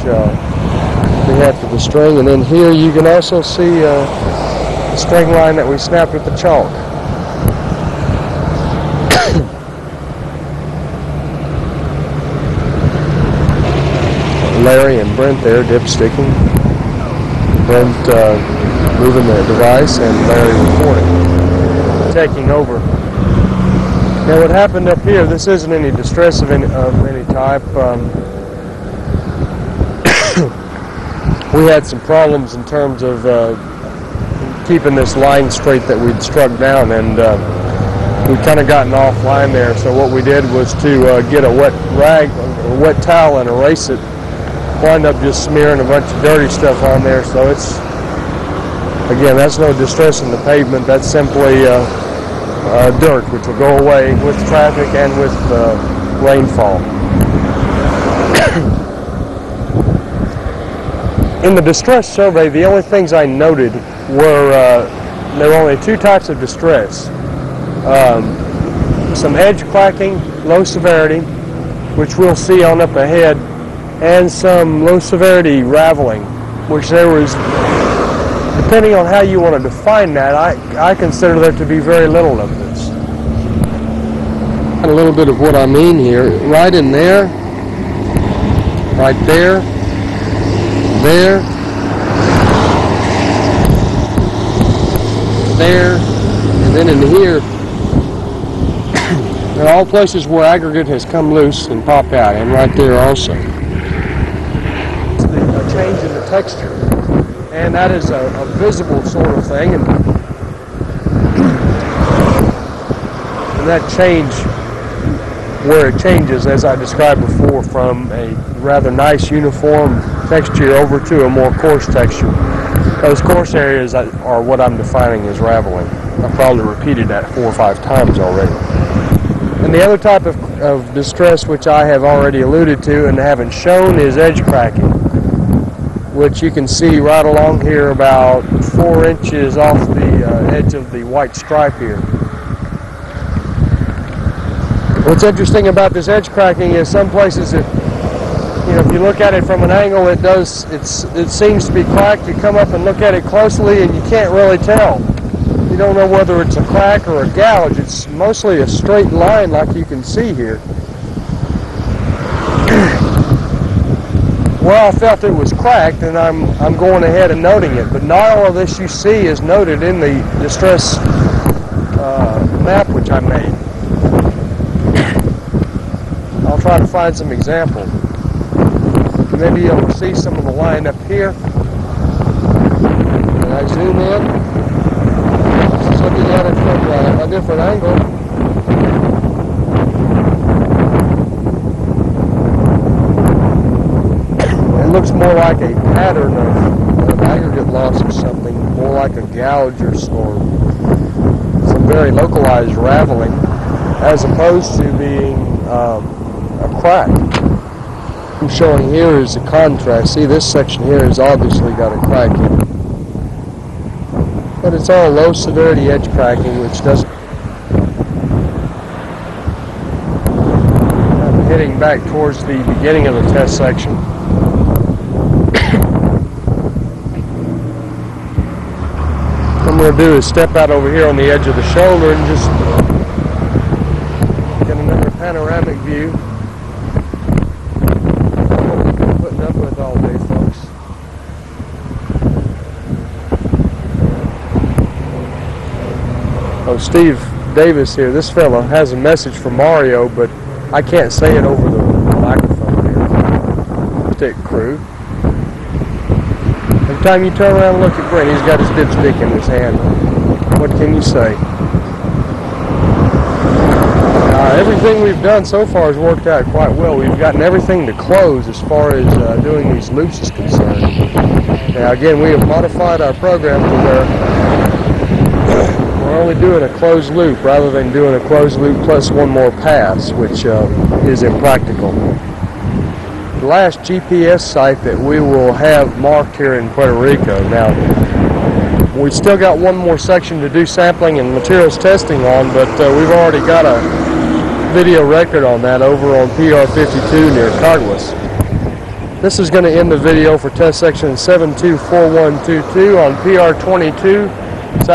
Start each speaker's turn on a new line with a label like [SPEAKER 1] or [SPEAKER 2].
[SPEAKER 1] we had for the string. And then here you can also see the string line that we snapped with the chalk. Larry and Brent there dipsticking. Brent moving the device and Larry recording, taking over. Now what happened up here, this isn't any distress of any type. We had some problems in terms of keeping this line straight that we'd struck down, and we'd kind of gotten offline there. So what we did was to get a wet rag, a wet towel, and erase it. Wound up just smearing a bunch of dirty stuff on there. So it's, again, that's no distress in the pavement. That's simply dirt, which will go away with traffic and with rainfall. In the distress survey, the only things I noted were there were only two types of distress. Some edge cracking, low severity, which we'll see on up ahead, and some low severity raveling, which there was, depending on how you want to define that, I consider there to be very little of this. And a little bit of what I mean here, right in there, right there, there, there, and then in here, they're all places where aggregate has come loose and popped out, and right there also. A change in the texture, and that is a visible sort of thing, and that change, where it changes, as I described before, from a rather nice uniform texture over to a more coarse texture. Those coarse areas are what I'm defining as raveling. I've probably repeated that 4 or 5 times already. And the other type of distress, which I have already alluded to and haven't shown, is edge cracking, which you can see right along here about 4 inches off the edge of the white stripe here. What's interesting about this edge cracking is some places if you look at it from an angle, it seems to be cracked. You come up and look at it closely and you can't really tell. You don't know whether it's a crack or a gouge. It's mostly a straight line like you can see here. Well, I felt it was cracked, and I'm going ahead and noting it. But not all of this you see is noted in the distress map which I made. I'll try to find some examples. Maybe you'll see some of the line up here. And I zoom in. Just looking at it from a different angle. It looks more like a pattern of aggregate loss or something, more like a gouge or some very localized raveling, as opposed to being a crack. I'm showing here is a contrast. See, this section here has obviously got a crack in it. But it's all low severity edge cracking, which doesn't. I'm heading back towards the beginning of the test section. What I'm going to do is step out over here on the edge of the shoulder and just get another panoramic view. Oh, Steve Davis here, this fellow has a message for Mario, but I can't say it over the microphone here. Stick crew. Every time you turn around and look at Brent, he's got his dipstick in his hand. What can you say? Everything we've done so far has worked out quite well. We've gotten everything to close as far as doing these loops is concerned. Now again, we have modified our program to where we're only doing a closed loop rather than doing a closed loop plus one more pass, which is impractical. The last GPS site that we will have marked here in Puerto Rico. Now, we've still got one more section to do sampling and materials testing on, but we've already got a video record on that over on PR 52 near Caguas. This is going to end the video for test section 724122 on PR22.